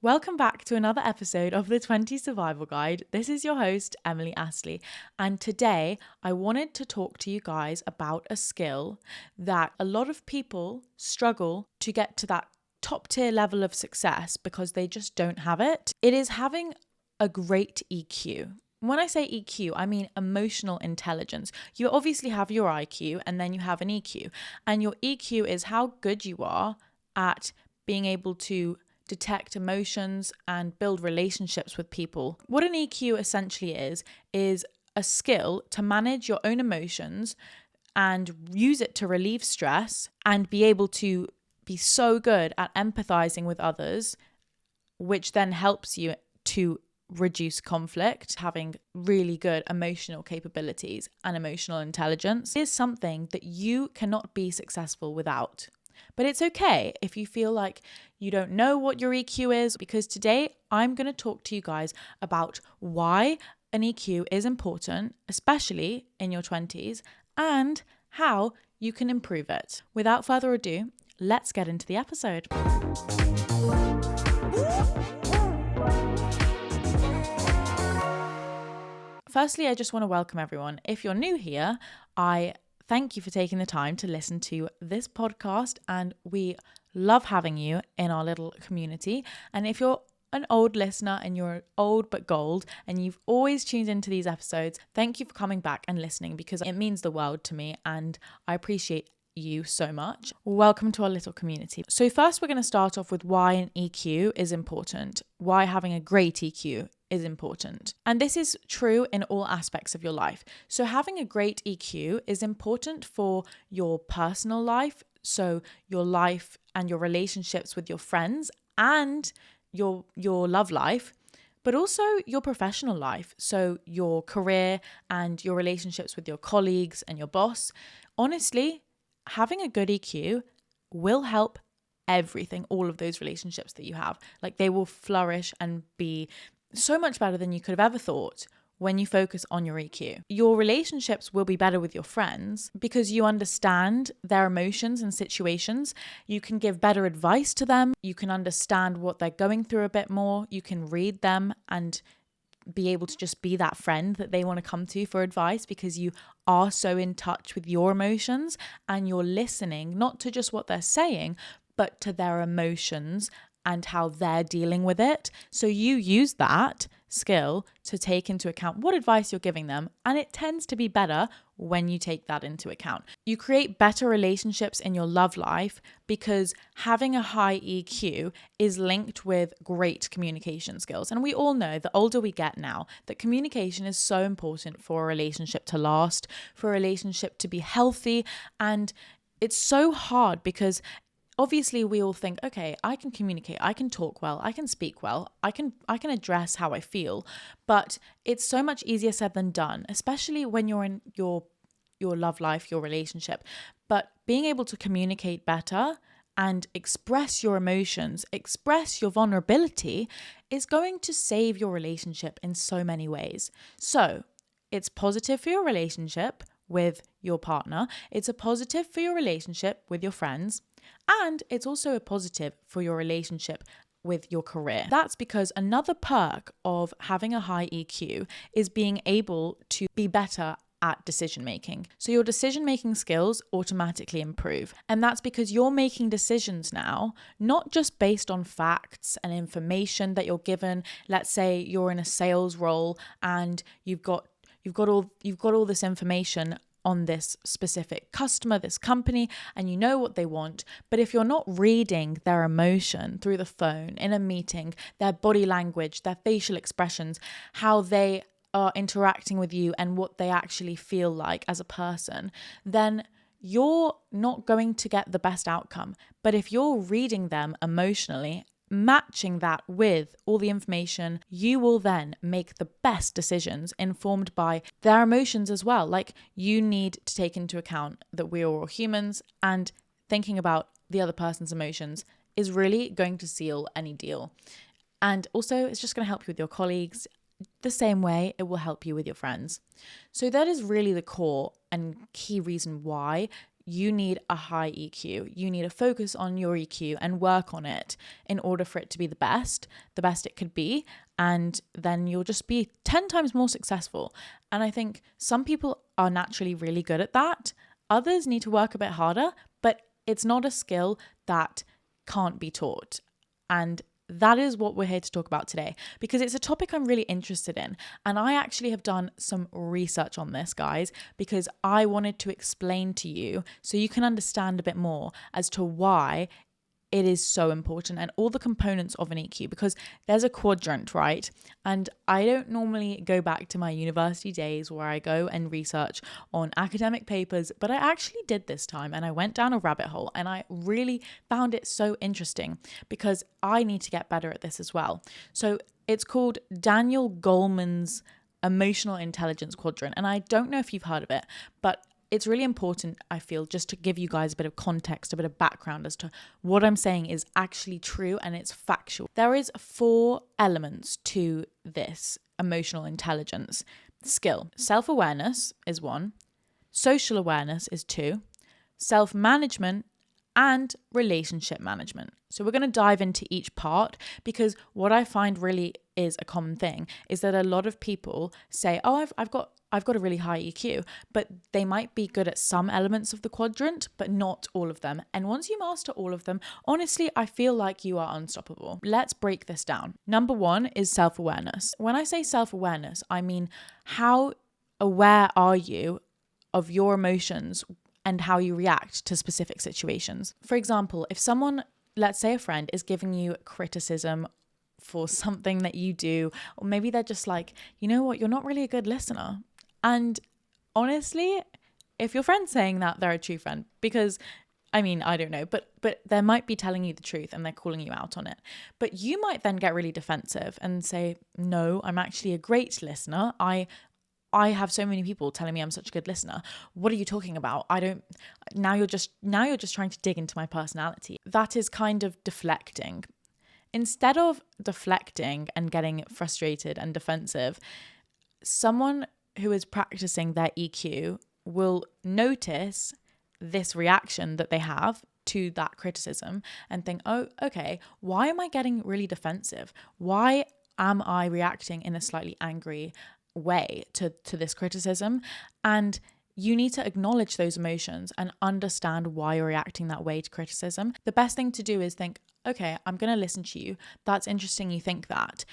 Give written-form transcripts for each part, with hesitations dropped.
Welcome back to another episode of the 20 Survival Guide. This is your host, Emily Astley, and today I wanted to talk to you guys about a skill that a lot of people struggle to get to that top tier level of success because they just don't have it. It is having a great EQ. When I say EQ, I mean emotional intelligence. You obviously have your IQ and then you have an EQ, and your EQ is how good you are at being able to detect emotions and build relationships with people. What an EQ essentially is a skill to manage your own emotions and use it to relieve stress and be able to be so good at empathizing with others, which then helps you to reduce conflict. Having really good emotional capabilities and emotional intelligence is something that you cannot be successful without. But it's okay if you feel like you don't know what your EQ is, because today I'm going to talk to you guys about why an EQ is important, especially in your 20s, and how you can improve it. Without further ado, let's get into the episode. Firstly, I just want to welcome everyone. If you're new here, I thank you for taking the time to listen to this podcast, and we love having you in our little community. And if you're an old listener and you're old but gold and you've always tuned into these episodes, thank you for coming back and listening, because it means the world to me and I appreciate you so much. Welcome to our little community. So first, we're going to start off with why an EQ is important, why having a great EQ is important. And this is true in all aspects of your life. So having a great EQ is important for your personal life, so your life and your relationships with your friends and your love life, but also your professional life, so your career and your relationships with your colleagues and your boss. Honestly, having a good EQ will help everything, all of those relationships that you have. Like, they will flourish and be so much better than you could have ever thought when you focus on your EQ. Your relationships will be better with your friends because you understand their emotions and situations. You can give better advice to them. You can understand what they're going through a bit more. You can read them and be able to just be that friend that they want to come to for advice, because you are so in touch with your emotions and you're listening not to just what they're saying, but to their emotions and how they're dealing with it. So you use that skill to take into account what advice you're giving them, and it tends to be better when you take that into account. You create better relationships in your love life because having a high EQ is linked with great communication skills. And we all know, the older we get now, that communication is so important for a relationship to last, for a relationship to be healthy. And it's so hard because obviously we all think, okay, I can communicate, I can talk well, I can speak well, I can address how I feel, but it's so much easier said than done, especially when you're in your love life, your relationship. But being able to communicate better and express your emotions, express your vulnerability is going to save your relationship in so many ways. So it's positive for your relationship with your partner, it's a positive for your relationship with your friends, and it's also a positive for your relationship with your career. That's because another perk of having a high EQ is being able to be better at decision making. So your decision making skills automatically improve. And that's because you're making decisions now, not just based on facts and information that you're given. Let's say you're in a sales role and you've got all this information on this specific customer, this company, and you know what they want. But if you're not reading their emotion through the phone, in a meeting, their body language, their facial expressions, how they are interacting with you and what they actually feel like as a person, then you're not going to get the best outcome. But if you're reading them emotionally, matching that with all the information, you will then make the best decisions informed by their emotions as well. Like, you need to take into account that we are all humans, and thinking about the other person's emotions is really going to seal any deal. And also, it's just going to help you with your colleagues. The same way it will help you with your friends. So that is really the core and key reason why you need a high EQ. You need to focus on your EQ and work on it in order for it to be the best it could be. And then you'll just be 10 times more successful. And I think some people are naturally really good at that. Others need to work a bit harder, but it's not a skill that can't be taught. And that is what we're here to talk about today, because it's a topic I'm really interested in. And I actually have done some research on this, guys, because I wanted to explain to you so you can understand a bit more as to why it is so important and all the components of an EQ, because there's a quadrant, right? And I don't normally go back to my university days where I go and research on academic papers, but I actually did this time, and I went down a rabbit hole and I really found it so interesting because I need to get better at this as well. So it's called Daniel Goleman's emotional intelligence quadrant. And I don't know if you've heard of it, but it's really important, I feel, just to give you guys a bit of context, a bit of background as to what I'm saying is actually true and it's factual. There is 4 elements to this emotional intelligence skill. Self-awareness is 1, social awareness is 2, self-management, and relationship management. So we're going to dive into each part, because what I find really is a common thing is that a lot of people say, oh, I've got a really high EQ, but they might be good at some elements of the quadrant, but not all of them. And once you master all of them, honestly, I feel like you are unstoppable. Let's break this down. Number 1 is self-awareness. When I say self-awareness, I mean, how aware are you of your emotions and how you react to specific situations? For example, if someone, let's say a friend, is giving you criticism for something that you do, or maybe they're just like, you know what, you're not really a good listener. And honestly, if your friend's saying that, they're a true friend, because I mean, I don't know, but they might be telling you the truth and they're calling you out on it. But you might then get really defensive and say, no, I'm actually a great listener. I have so many people telling me I'm such a good listener. What are you talking about? Now you're just trying to dig into my personality. That is kind of deflecting. Instead of deflecting and getting frustrated and defensive, someone who is practicing their EQ will notice this reaction that they have to that criticism and think, oh, okay, why am I getting really defensive? Why am I reacting in a slightly angry way to this criticism? And you need to acknowledge those emotions and understand why you're reacting that way to criticism. The best thing to do is think, okay, I'm going to listen to you. That's interesting you think that.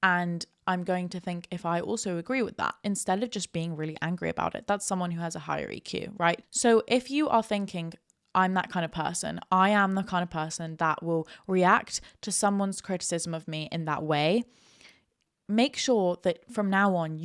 And I'm going to think if I also agree with that, instead of just being really angry about it. That's someone who has a higher EQ, right? So if you are thinking, I'm that kind of person, I am the kind of person that will react to someone's criticism of me in that way, make sure that from now on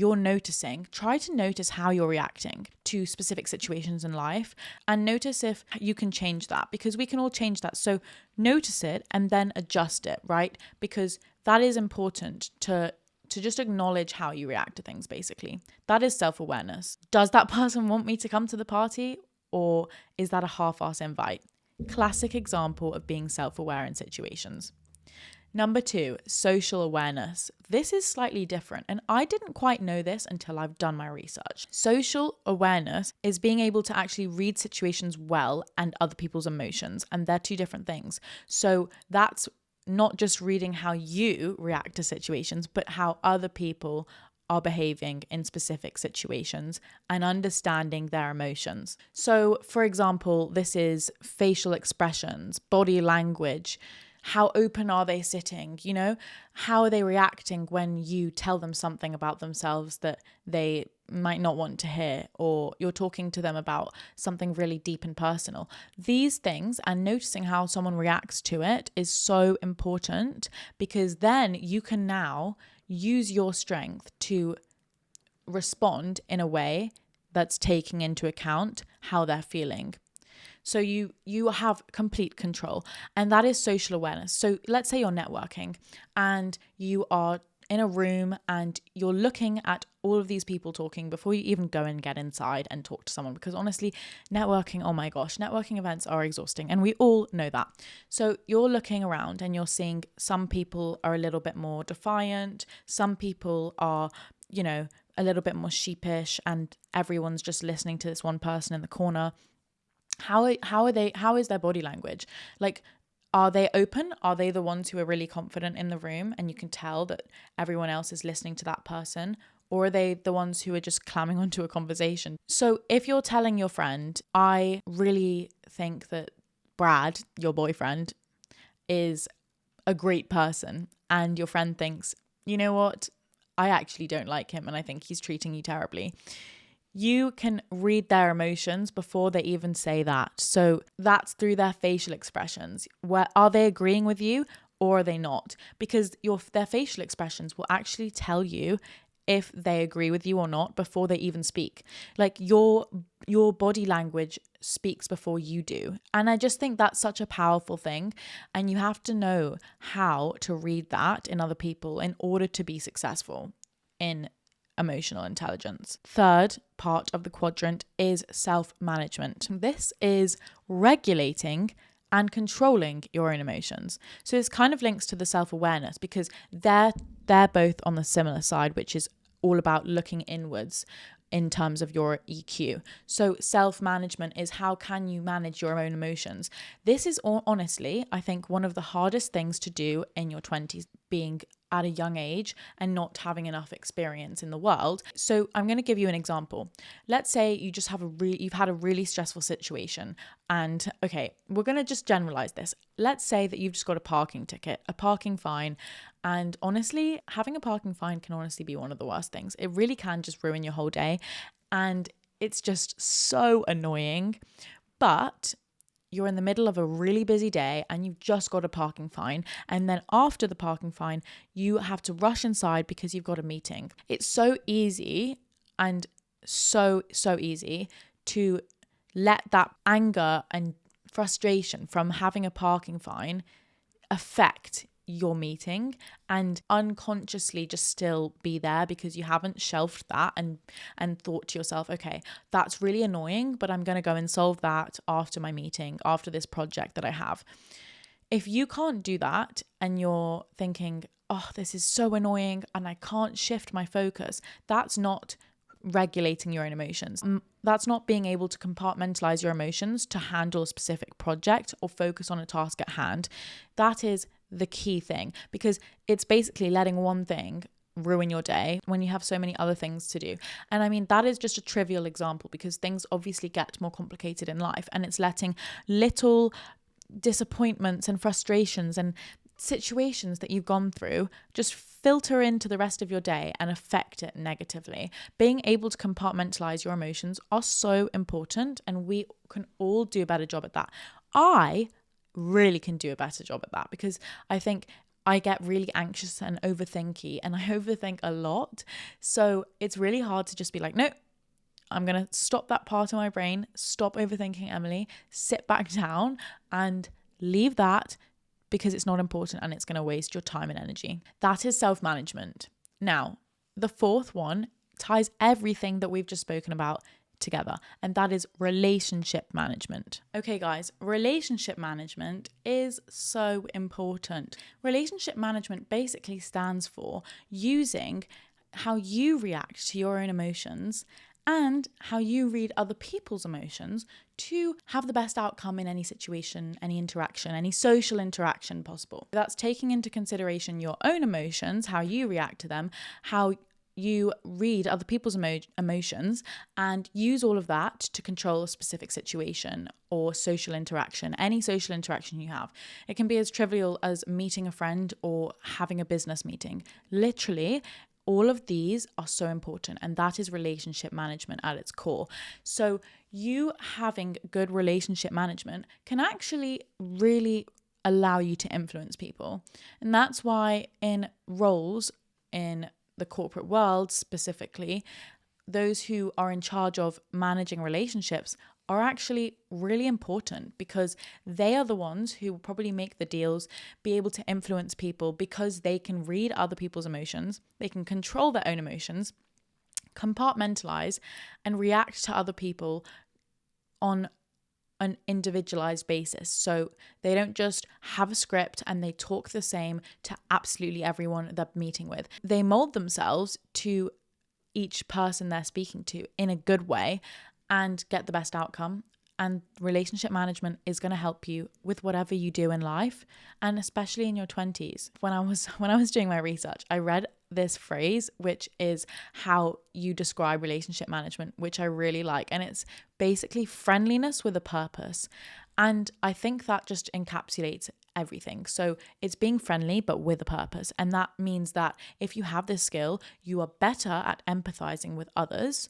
try to notice how you're reacting to specific situations in life and notice if you can change that, because we can all change that. So notice it and then adjust it, right? Because that is important to just acknowledge how you react to things, basically. That is self-awareness. Does that person want me to come to the party, or is that a half-ass invite? Classic example of being self-aware in situations. Number 2, social awareness. This is slightly different, and I didn't quite know this until I've done my research. Social awareness is being able to actually read situations well and other people's emotions, and they're 2 different things. So that's not just reading how you react to situations, but how other people are behaving in specific situations and understanding their emotions. So, for example, this is facial expressions, body language. How open are they sitting? You know, how are they reacting when you tell them something about themselves that they might not want to hear, or you're talking to them about something really deep and personal? These things, and noticing how someone reacts to it, is so important, because then you can now use your strength to respond in a way that's taking into account how they're feeling. So you have complete control, and that is social awareness. So let's say you're networking and you are in a room and you're looking at all of these people talking before you even go and get inside and talk to someone, because honestly, networking, oh my gosh, networking events are exhausting, and we all know that. So you're looking around and you're seeing some people are a little bit more defiant, some people are, you know, a little bit more sheepish, and everyone's just listening to this one person in the corner. How is their body language? Like, are they open? Are they the ones who are really confident in the room and you can tell that everyone else is listening to that person? Or are they the ones who are just clamming onto a conversation? So if you're telling your friend, I really think that Brad, your boyfriend, is a great person, and your friend thinks, you know what, I actually don't like him and I think he's treating you terribly. You can read their emotions before they even say that. So that's through their facial expressions. Where are they agreeing with you or are they not? Because their facial expressions will actually tell you if they agree with you or not before they even speak. Like your body language speaks before you do. And I just think that's such a powerful thing. And you have to know how to read that in other people in order to be successful in emotional intelligence. Third part of the quadrant is self-management. This is regulating and controlling your own emotions. So this kind of links to the self-awareness because they're both on the similar side, which is all about looking inwards in terms of your EQ. So self-management is how can you manage your own emotions. This is honestly, I think, one of the hardest things to do in your 20s, being at a young age and not having enough experience in the world. So I'm going to give you an example. Let's say you just have you've had a really stressful situation, and okay, we're going to just generalize this. Let's say that you've just got a parking ticket, a parking fine. And honestly, having a parking fine can honestly be one of the worst things. It really can just ruin your whole day. And it's just so annoying. But you're in the middle of a really busy day and you've just got a parking fine. And then after the parking fine, you have to rush inside because you've got a meeting. It's so easy and so easy to let that anger and frustration from having a parking fine affect your meeting and unconsciously just still be there because you haven't shelved that and thought to yourself, okay, that's really annoying, but I'm going to go and solve that after my meeting, after this project that I have. If you can't do that and you're thinking, oh, this is so annoying and I can't shift my focus, that's not regulating your own emotions. That's not being able to compartmentalize your emotions to handle a specific project or focus on a task at hand. That is the key thing, because it's basically letting one thing ruin your day when you have so many other things to do. And I mean, that is just a trivial example because things obviously get more complicated in life, and it's letting little disappointments and frustrations and situations that you've gone through just filter into the rest of your day and affect it negatively. Being able to compartmentalize your emotions are so important, and we can all do a better job at that. I really can do a better job at that because I think I get really anxious and overthinky, and I overthink a lot. So it's really hard to just be like, no, I'm going to stop that part of my brain, stop overthinking, Emily, sit back down and leave that because it's not important and it's going to waste your time and energy. That is self-management. Now, the fourth one ties everything that we've just spoken about together, and that is relationship management. Okay, guys, relationship management is so important. Relationship management basically stands for using how you react to your own emotions and how you read other people's emotions to have the best outcome in any situation, any interaction, any social interaction possible. That's taking into consideration your own emotions, how you react to them, how you read other people's emotions, and use all of that to control a specific situation or social interaction, any social interaction you have. It can be as trivial as meeting a friend or having a business meeting. Literally, all of these are so important, and that is relationship management at its core. So you having good relationship management can actually really allow you to influence people. And that's why in roles in the corporate world specifically, those who are in charge of managing relationships are actually really important because they are the ones who will probably make the deals, be able to influence people because they can read other people's emotions, they can control their own emotions, compartmentalize, and react to other people on an individualized basis. So they don't just have a script and they talk the same to absolutely everyone they're meeting with. They mold themselves to each person they're speaking to in a good way and get the best outcome. And relationship management is going to help you with whatever you do in life, and especially in your 20s. When I was doing my research, I read this phrase, which is how you describe relationship management, which I really like. And it's basically friendliness with a purpose. And I think that just encapsulates everything. So it's being friendly, but with a purpose. And that means that if you have this skill, you are better at empathizing with others.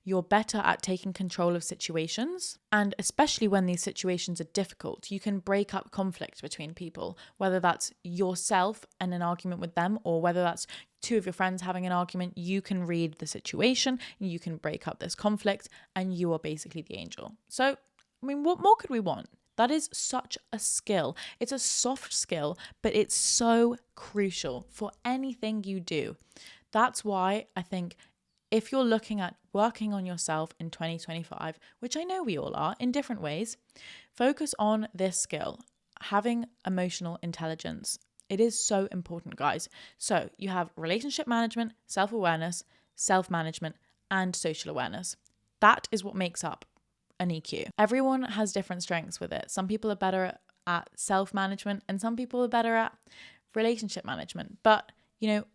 You're better at taking control of situations. And especially when these situations are difficult, you can break up conflict between people, whether that's yourself and an argument with them, or whether that's two of your friends having an argument. You can read the situation, you can break up this conflict, and you are basically the angel. So, I mean, what more could we want? That is such a skill. It's a soft skill, but it's so crucial for anything you do. That's why I think if you're looking at working on yourself in 2025, which I know we all are in different ways, focus on this skill, having emotional intelligence. It is so important, guys. So you have relationship management, self-awareness, self-management, and social awareness. That is what makes up an EQ. Everyone has different strengths with it. Some people are better at self-management and some people are better at relationship management. But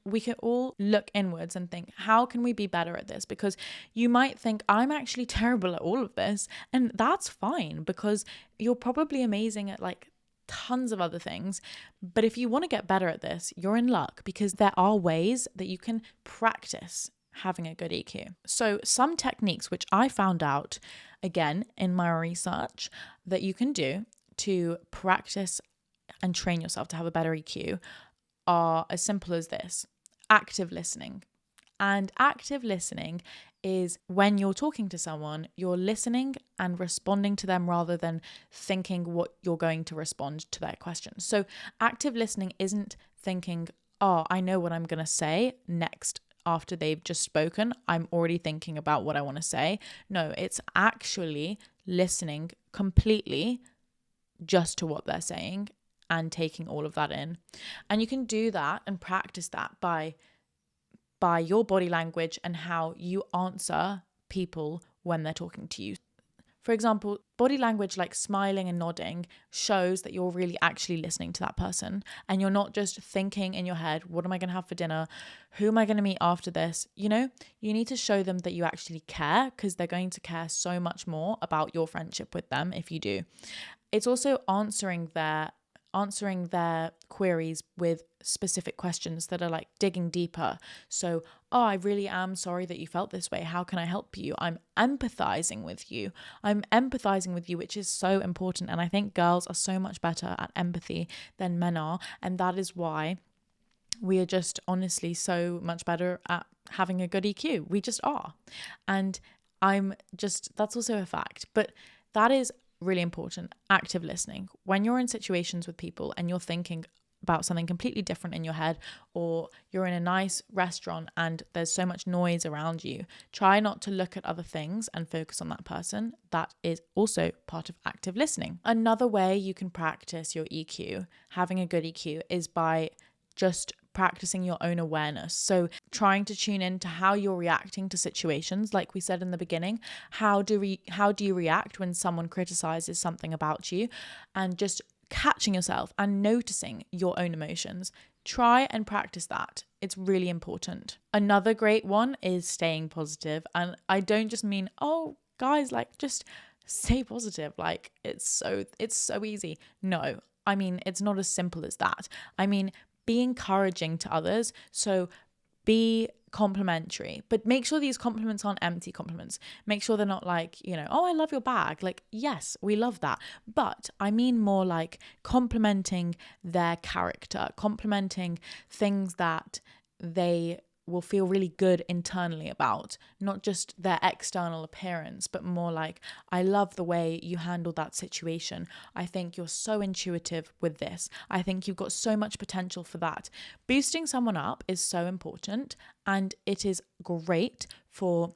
we can all look inwards and think, how can we be better at this? Because you might think, I'm actually terrible at all of this. And that's fine, because you're probably amazing at like tons of other things. But if you want to get better at this, you're in luck, because there are ways that you can practice having a good EQ. So some techniques which I found out, again, in my research, that you can do to practice and train yourself to have a better EQ are as simple as this: active listening. And active listening is when you're talking to someone, you're listening and responding to them rather than thinking what you're going to respond to their questions. So active listening isn't thinking, oh, I know what I'm going to say next after they've just spoken. I'm already thinking about what I want to say. No, it's actually listening completely just to what they're saying and taking all of that in. And you can do that and practice that by your body language and how you answer people when they're talking to you. For example, body language like smiling and nodding shows that you're really actually listening to that person, and you're not just thinking in your head, what am I going to have for dinner? Who am I going to meet after this? You need to show them that you actually care, because they're going to care so much more about your friendship with them if you do. It's also answering their queries with specific questions that are like digging deeper. So, oh, I really am sorry that you felt this way. How can I help you? I'm empathizing with you, which is so important. And I think girls are so much better at empathy than men are. And that is why we are just honestly so much better at having a good EQ. We just are. And that's also a fact. But that is really important. Active listening. When you're in situations with people and you're thinking about something completely different in your head, or you're in a nice restaurant and there's so much noise around you, try not to look at other things and focus on that person. That is also part of active listening. Another way you can practice your EQ, having a good EQ, is by just practicing your own awareness. So trying to tune in to how you're reacting to situations. Like we said in the beginning, how do you react when someone criticizes something about you? And just catching yourself and noticing your own emotions. Try and practice that. It's really important. Another great one is staying positive. And I don't just mean, oh, guys, like just stay positive. Like it's so easy. No, I mean, it's not as simple as that. I mean, be encouraging to others. So be complimentary, but make sure these compliments aren't empty compliments. Make sure they're not like, oh, I love your bag. Like, yes, we love that. But I mean more like complimenting their character, complimenting things that they will feel really good internally about, not just their external appearance, but more like, I love the way you handled that situation. I think you're so intuitive with this. I think you've got so much potential for that. Boosting someone up is so important, and it is great for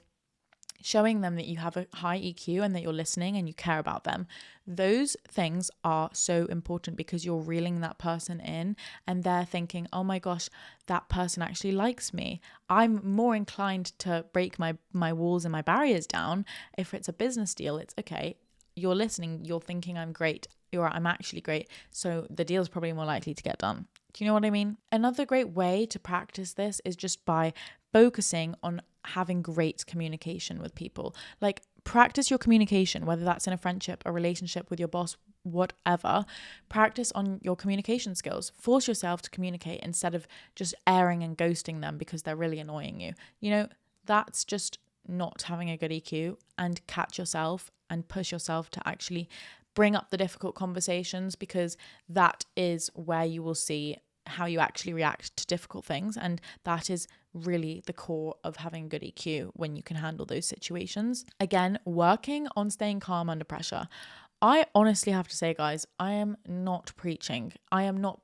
showing them that you have a high EQ and that you're listening and you care about them. Those things are so important because you're reeling that person in and they're thinking, oh my gosh, that person actually likes me. I'm more inclined to break my walls and my barriers down. If it's a business deal, it's okay. you're listening, you're thinking I'm great, or I'm actually great. So the deal's probably more likely to get done. Do you know what I mean? Another great way to practice this is just by focusing on having great communication with people. Like, practice your communication, whether that's in a friendship, a relationship with your boss, whatever. Practice on your communication skills. Force yourself to communicate instead of just airing and ghosting them because they're really annoying you. You know, that's just not having a good EQ. And catch yourself and push yourself to actually bring up the difficult conversations, because that is where you will see how you actually react to difficult things. And that is really the core of having good EQ, when you can handle those situations. Again, working on staying calm under pressure. I honestly have to say, guys, I am not preaching. I'm not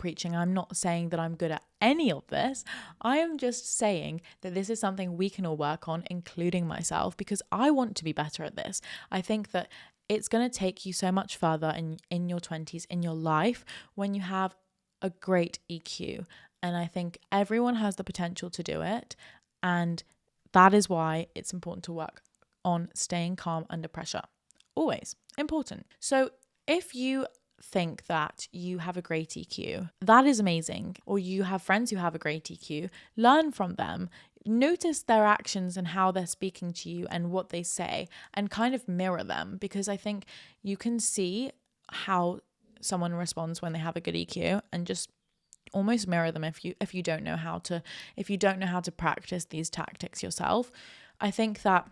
saying that I'm good at any of this. I am just saying that this is something we can all work on, including myself, because I want to be better at this. I think that it's going to take you so much further in your 20s, in your life, when you have a great EQ. And I think everyone has the potential to do it. And that is why it's important to work on staying calm under pressure. Always important. So if you think that you have a great EQ, that is amazing. Or you have friends who have a great EQ, learn from them. Notice their actions and how they're speaking to you and what they say, and kind of mirror them, because I think you can see how someone responds when they have a good EQ, and just almost mirror them if you don't know how to practice these tactics yourself. I think that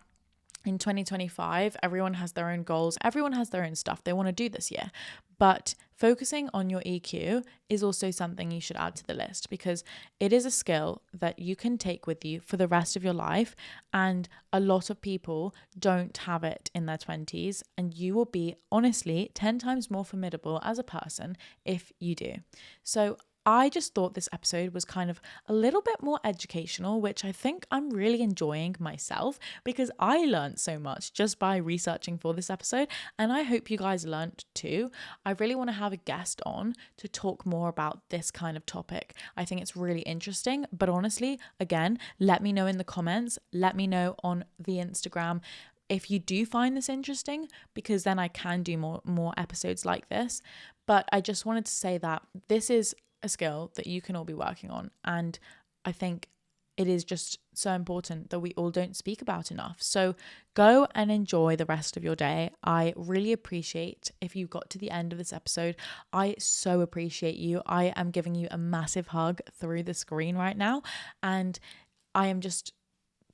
in 2025, everyone has their own goals. Everyone has their own stuff they want to do this year. But focusing on your EQ is also something you should add to the list, because it is a skill that you can take with you for the rest of your life. And a lot of people don't have it in their 20s. And you will be, honestly, 10 times more formidable as a person if you do. So I just thought this episode was kind of a little bit more educational, which I think I'm really enjoying myself, because I learned so much just by researching for this episode, and I hope you guys learned too. I really want to have a guest on to talk more about this kind of topic. I think it's really interesting, but honestly, again, let me know in the comments, let me know on the Instagram if you do find this interesting, because then I can do more episodes like this. But I just wanted to say that this is a skill that you can all be working on, and I think it is just so important that we all don't speak about enough. So go and enjoy the rest of your day. I really appreciate if you got to the end of this episode. I so appreciate you. I am giving you a massive hug through the screen right now, and I am just,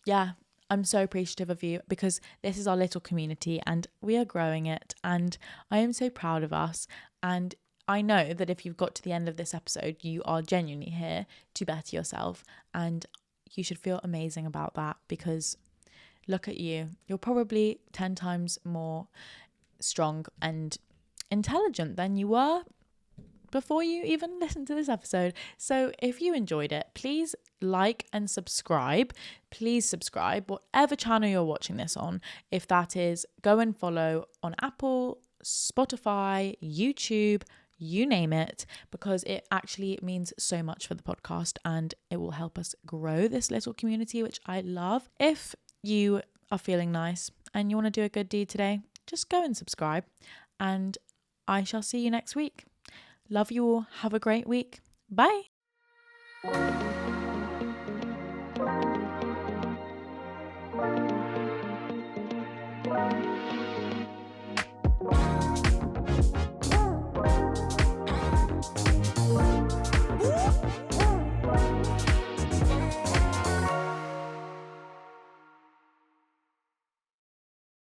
I'm so appreciative of you, because this is our little community and we are growing it, and I am so proud of us. And I know that if you've got to the end of this episode, you are genuinely here to better yourself, and you should feel amazing about that, because look at you. You're probably 10 times more strong and intelligent than you were before you even listened to this episode. So if you enjoyed it, please like and subscribe. Please subscribe, whatever channel you're watching this on. If that is, go and follow on Apple, Spotify, YouTube, you name it, because it actually means so much for the podcast and it will help us grow this little community, which I love. If you are feeling nice and you want to do a good deed today, just go and subscribe, and I shall see you next week. Love you all. Have a great week. Bye.